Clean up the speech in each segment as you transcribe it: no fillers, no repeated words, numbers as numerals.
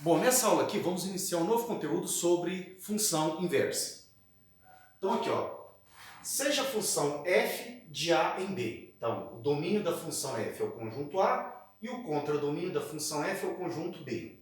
Bom, nessa aula aqui vamos iniciar um novo conteúdo sobre função inversa. Então aqui, ó, seja a função f de a em b. Então, o domínio da função f é o conjunto A e o contradomínio da função f é o conjunto B.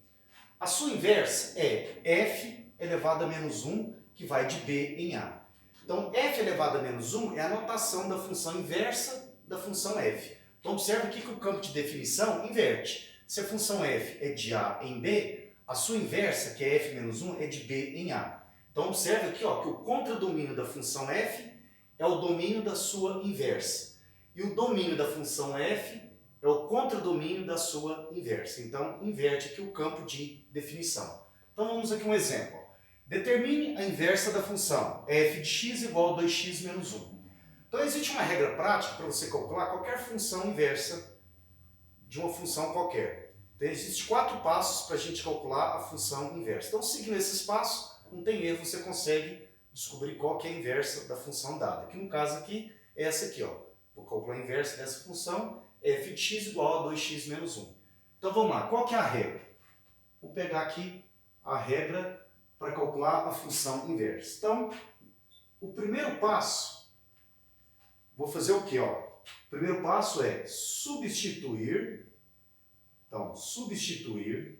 A sua inversa é f elevado a menos 1, que vai de b em a. Então, f elevado a menos 1 é a notação da função inversa da função f. Então, observe aqui que o campo de definição inverte. Se a função f é de a em b, a sua inversa, que é f menos 1, é de b em a. Então, observe aqui, ó, que o contradomínio da função f é o domínio da sua inversa. E o domínio da função f é o contradomínio da sua inversa. Então, inverte aqui o campo de definição. Então, vamos aqui um exemplo. Determine a inversa da função f de x igual a 2x menos 1. Então, existe uma regra prática para você calcular qualquer função inversa de uma função qualquer. Então, existem 4 passos para a gente calcular a função inversa. Então, seguindo esses passos, não tem erro, você consegue descobrir qual que é a inversa da função dada. Que no caso aqui, é essa aqui, ó. Vou calcular a inversa dessa função, f de x igual a 2x menos 1. Então, vamos lá. Qual que é a regra? Vou pegar aqui a regra para calcular a função inversa. Então, o primeiro passo, vou fazer o quê, ó? O primeiro passo é substituir. Então, substituir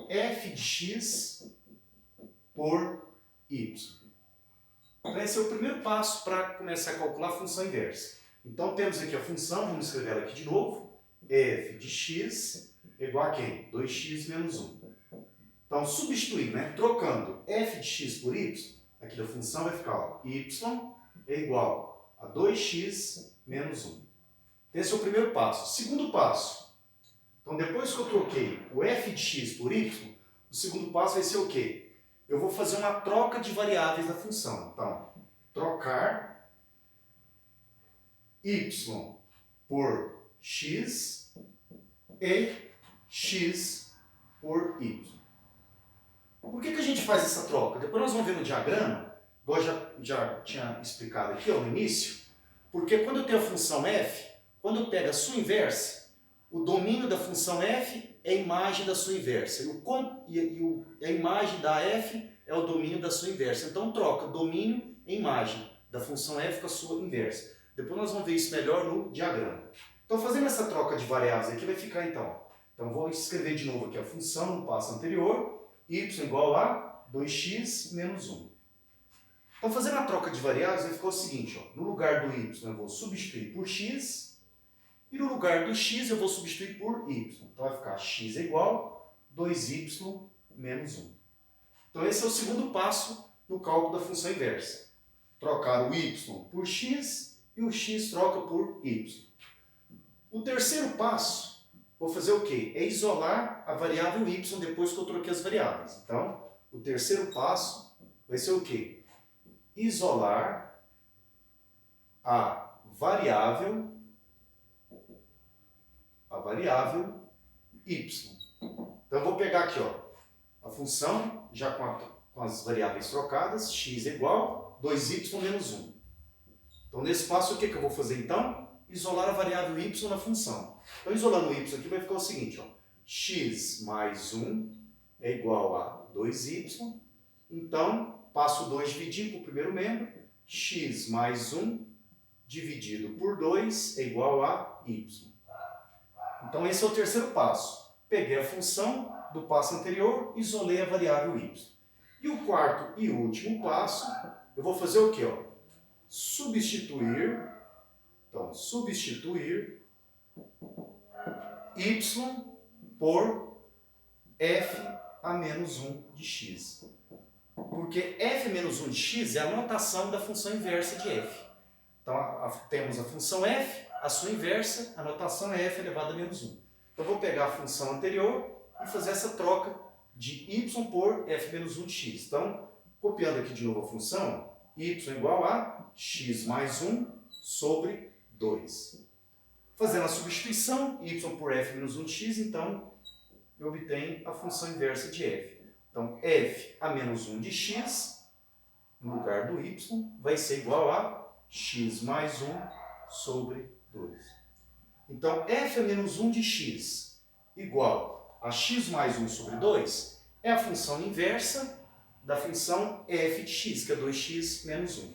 f de x por y. Então, esse é o primeiro passo para começar a calcular a função inversa. Então, temos aqui a função, vamos escrever ela aqui de novo. F de x é igual a quem? 2x menos 1. Então, substituindo, né? Trocando f de x por y, aqui da função vai ficar, ó, y é igual a 2x menos 1. Esse é o primeiro passo. Segundo passo. Então, depois que eu troquei o f de x por y, o segundo passo vai ser o quê? Eu vou fazer uma troca de variáveis da função. Então, trocar y por x e x por y. Por que a gente faz essa troca? Depois nós vamos ver no diagrama, igual eu já tinha explicado aqui ó, no início, porque quando eu tenho a função f, quando eu pego a sua inversa, o domínio da função f é a imagem da sua inversa. A imagem da f é o domínio da sua inversa. Então, troca domínio e imagem da função f com a sua inversa. Depois nós vamos ver isso melhor no diagrama. Então, fazendo essa troca de variáveis aqui, vai ficar então. Então, vou escrever de novo aqui a função no passo anterior. Y igual a 2x menos 1. Então, fazendo a troca de variáveis, vai ficar o seguinte. Ó, no lugar do y, eu vou substituir por x. E no lugar do x eu vou substituir por y. Então vai ficar x é igual a 2y menos 1. Então esse é o segundo passo no cálculo da função inversa. Trocar o y por x e o x troca por y. O terceiro passo, vou fazer o quê? É isolar a variável y depois que eu troquei as variáveis. Então, o terceiro passo vai ser o quê? Isolar a variável y. Então eu vou pegar aqui, ó, a função já com as variáveis trocadas, x é igual a 2y menos 1. Então nesse passo o que eu vou fazer então? Isolar a variável y na função. Então isolando o y aqui vai ficar o seguinte, ó, x mais 1 é igual a 2y. Então passo 2 dividindo para o primeiro membro, x mais 1 dividido por 2 é igual a y. Então esse é o terceiro passo. Peguei a função do passo anterior, isolei a variável y. E o quarto e último passo, eu vou fazer o quê? Ó? Substituir, então, substituir y por f a menos 1 de x. Porque f menos 1 de x é a notação da função inversa de f. Então temos a função f, a sua inversa, a notação é f elevado a menos 1. Então, eu vou pegar a função anterior e fazer essa troca de y por f menos 1 de x. Então, copiando aqui de novo a função, y igual a x mais 1 sobre 2. Fazendo a substituição, y por f menos 1 de x, então, eu obtenho a função inversa de f. Então, f a menos 1 de x, no lugar do y, vai ser igual a x mais 1 sobre 2. Então, f a menos 1 de x igual a x mais 1 sobre 2 é a função inversa da função f de x, que é 2x menos 1.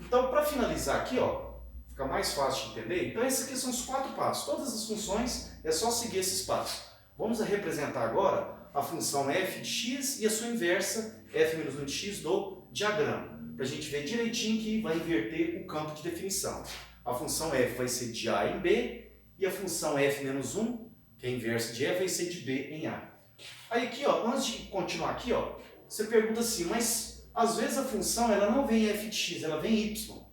Então, para finalizar aqui, ó, fica mais fácil de entender. Então, esses aqui são os 4 passos. Todas as funções é só seguir esses passos. Vamos representar agora a função f de x e a sua inversa, f menos 1 de x, do diagrama, para a gente ver direitinho que vai inverter o campo de definição. A função f vai ser de a em b e a função f menos 1, que é a inversa de f, vai ser de b em a. Aí aqui, ó, antes de continuar aqui, ó, você pergunta assim, mas às vezes a função ela não vem f de x, ela vem y.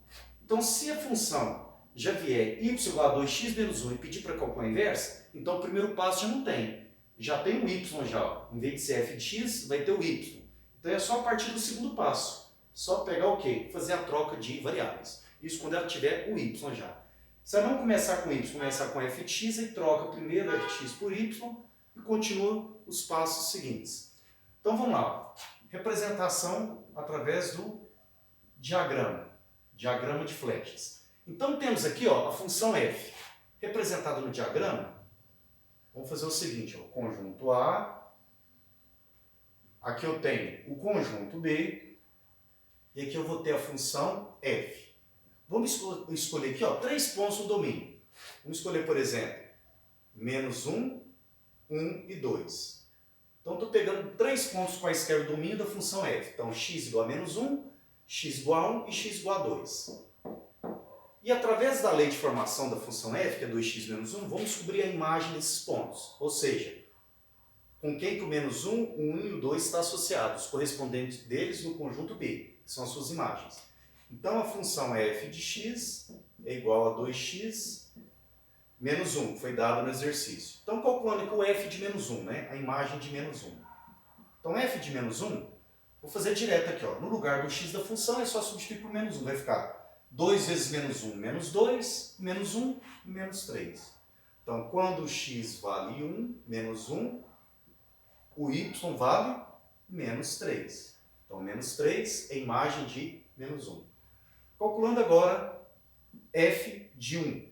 Então, se a função já vier y igual a 2x menos 1 e pedir para calcular a inversa, então o primeiro passo já não tem. Já tem o y já, ó. Em vez de ser f de x, vai ter o y. Então é só a partir do segundo passo. Só pegar o quê? Fazer a troca de variáveis. Isso quando ela tiver o y já. Se ela não começar com y, começar com f de x, aí troca primeiro f de x por y e continua os passos seguintes. Então vamos lá. Representação através do diagrama. Diagrama de flechas. Então temos aqui, ó, a função f representada no diagrama. Vamos fazer o seguinte, ó, conjunto A, aqui eu tenho o conjunto B, e aqui eu vou ter a função f. Vamos escolher aqui, ó, 3 pontos no domínio. Vamos escolher, por exemplo, menos 1, 1 e 2. Então estou pegando 3 pontos quaisquer do domínio da função f. Então x igual a menos 1, x igual a 1 e x igual a 2. E através da lei de formação da função f, que é 2x menos 1, vamos descobrir a imagem desses pontos. Ou seja, com quem que o menos 1, o 1 e o 2 estão associados, os correspondentes deles no conjunto B, que são as suas imagens. Então a função f de x é igual a 2x menos 1, que foi dado no exercício. Então calculando aqui o f de menos 1, né? A imagem de menos 1. Então f de menos 1, vou fazer direto aqui, ó. No lugar do x da função é só substituir por menos 1, vai ficar 2 vezes menos 1, menos 2, menos 1, menos 3. Então, quando o x vale 1, menos 1, o y vale menos 3. Então, menos 3 é a imagem de menos 1. Calculando agora f de 1.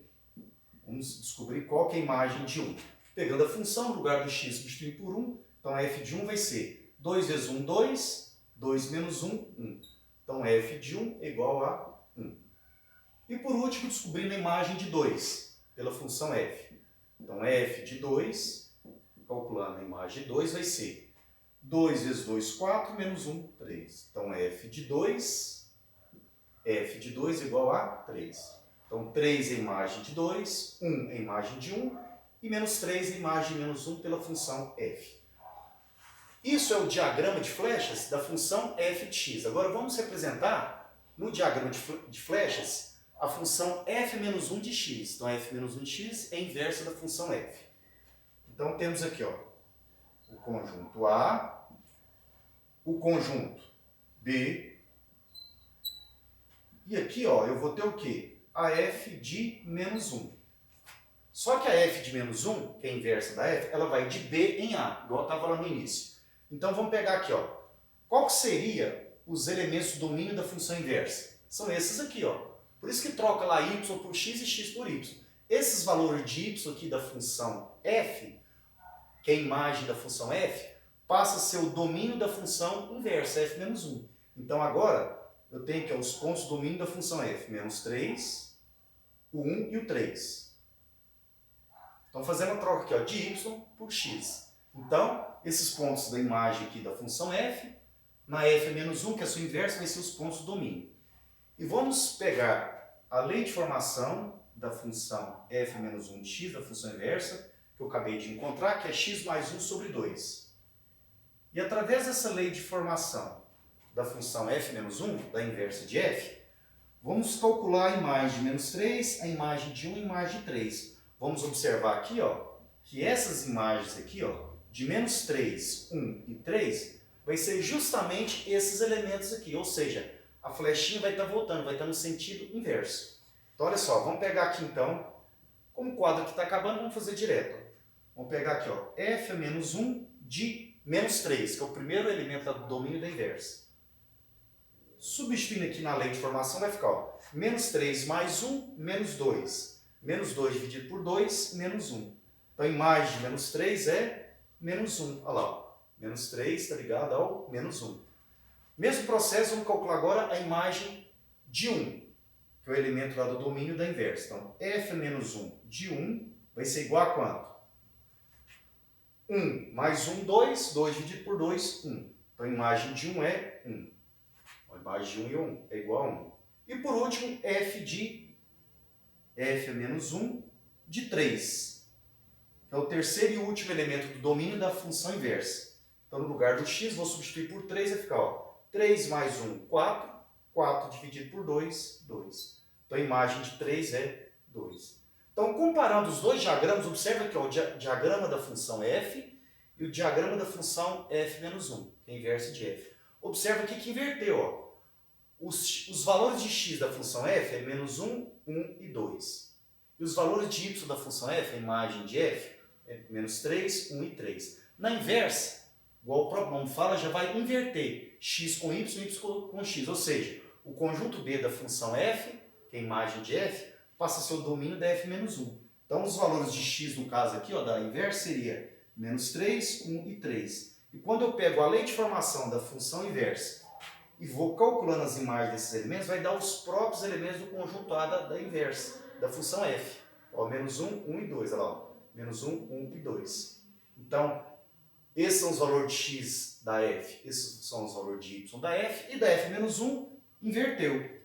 Vamos descobrir qual que é a imagem de 1. Pegando a função, no lugar do x substituir por 1, então f de 1 vai ser 2 vezes 1, 2, 2 menos 1, 1. Então, f de 1 é igual a 1. E por último, descobrindo a imagem de 2, pela função f. Então, f de 2, calculando a imagem de 2, vai ser 2 vezes 2, 4, menos 1, 3. Então, f de 2 é igual a 3. Então, 3 é a imagem de 2, 1 é a imagem de 1, e menos 3 é a imagem de menos 1 pela função f. Isso é o diagrama de flechas da função f de x. Agora, vamos representar no diagrama de flechas a função f menos 1 de x. Então, f menos 1 de x é a inversa da função f. Então, temos aqui, ó, o conjunto A, o conjunto B, e aqui, ó, eu vou ter o quê? A f de menos 1. Só que a f de menos 1, que é a inversa da f, ela vai de b em a, igual estava lá no início. Então, vamos pegar aqui, ó, qual que seria os elementos do domínio da função inversa? São esses aqui, ó. Por isso que troca lá y por x e x por y. Esses valores de y aqui da função f, que é a imagem da função f, passa a ser o domínio da função inversa, f menos 1. Então agora eu tenho aqui os pontos do domínio da função f, menos 3, o 1 e o 3. Então fazendo a troca aqui, ó, de y por x. Então esses pontos da imagem aqui da função f, na f menos 1, que é a sua inversa, vai ser os pontos do domínio. E vamos pegar a lei de formação da função f menos 1 de x, da função inversa, que eu acabei de encontrar, que é x mais 1 sobre 2. E através dessa lei de formação da função f menos 1, da inversa de f, vamos calcular a imagem de menos 3, a imagem de 1 e a imagem de 3. Vamos observar aqui, ó, que essas imagens aqui, ó, de menos 3, 1 e 3, vai ser justamente esses elementos aqui, ou seja, a flechinha vai estar voltando, vai estar no sentido inverso. Então, olha só, vamos pegar aqui então, como o quadro aqui está acabando, vamos fazer direto. Vamos pegar aqui, ó, f menos 1 de menos 3, que é o primeiro elemento do domínio da inversa. Substituindo aqui na lei de formação, vai ficar, ó, menos 3 mais 1, menos 2. Menos 2 dividido por 2, menos 1. Então, a imagem de menos 3 é menos 1. Olha lá, ó. Menos 3 está ligado ao menos 1. Mesmo processo, vamos calcular agora a imagem de 1, que é o elemento lá do domínio da inversa. Então, f menos 1 de 1 vai ser igual a quanto? 1 mais 1, 2. 2 dividido por 2, 1. Então, a imagem de 1 é 1. A imagem de 1 é 1, é igual a 1. E por último, f é menos 1 de 3. Que é o terceiro e último elemento do domínio da função inversa. Então, no lugar do x, vou substituir por 3, vai ficar, ó, 3 mais 1, 4. 4 dividido por 2, 2. Então, a imagem de 3 é 2. Então, comparando os dois diagramas, observa aqui ó, o diagrama da função f e o diagrama da função f menos 1, que é a inversa de f. Observa aqui que inverteu. Ó. Os valores de x da função f é menos 1, 1 e 2. E os valores de y da função f, a imagem de f, é menos 3, 1 e 3. Na inversa, igual o próprio nome fala, já vai inverter x com y, y com x. Ou seja, o conjunto B da função f, que é a imagem de f, passa a ser o domínio da f menos 1. Então, os valores de x, no caso aqui, ó, da inversa, seria menos 3, 1 e 3. E quando eu pego a lei de formação da função inversa e vou calculando as imagens desses elementos, vai dar os próprios elementos do conjunto A da inversa, da função f. Ó, menos 1, 1 e 2. Olha lá, ó. Menos 1, 1 e 2. Então, esses são os valores de x da f, esses são os valores de y da f, e da f menos 1 inverteu.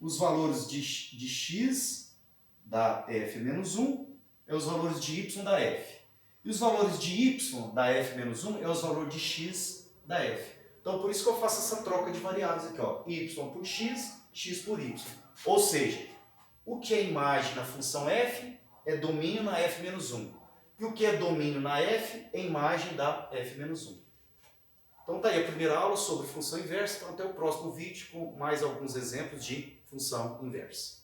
Os valores de x da f menos 1 é os valores de y da f. E os valores de y da f menos 1 é os valores de x da f. Então, por isso que eu faço essa troca de variáveis aqui, ó, y por x, x por y. Ou seja, o que é imagem na função f é domínio na f menos 1. E o que é domínio na f é imagem da f menos 1. Então tá aí a primeira aula sobre função inversa. Então até o próximo vídeo com mais alguns exemplos de função inversa.